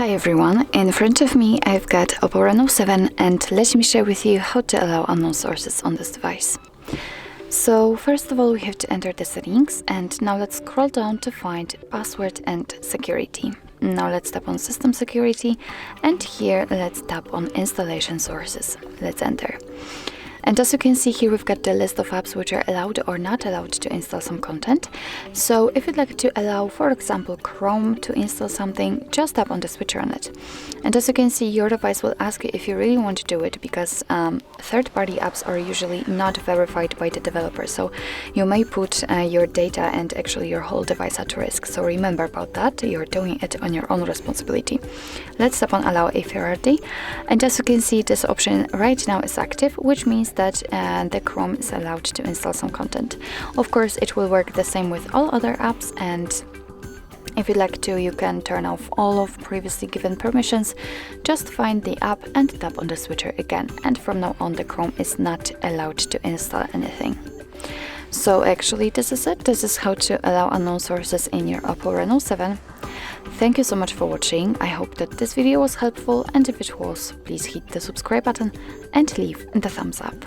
Hi everyone, in front of me I've got OPPO Reno7 and let me share with you how to allow unknown sources on this device. So first of all we have to enter the settings and now let's scroll down to find password and security. Now let's tap on system security and here let's tap on installation sources. Let's enter. And as you can see here, we've got the list of apps which are allowed or not allowed to install some content. So if you'd like to allow, for example, Chrome to install something, just tap on the switcher on it. And as you can see, your device will ask you if you really want to do it because third-party apps are usually not verified by the developer. So you may put your data and actually your whole device at risk. So remember about that, you're doing it on your own responsibility. Let's tap on allow a priority. And as you can see, this option right now is active, which means that the Chrome is allowed to install some content. Of course, it will work the same with all other apps, and if you'd like to, you can turn off all of previously given permissions. Just find the app and tap on the switcher again, and from now on the Chrome is not allowed to install anything. So actually this is it. This is how to allow unknown sources in your OPPO Reno7. Thank you so much for watching. I hope that this video was helpful, and if it was, please hit the subscribe button and leave the thumbs up.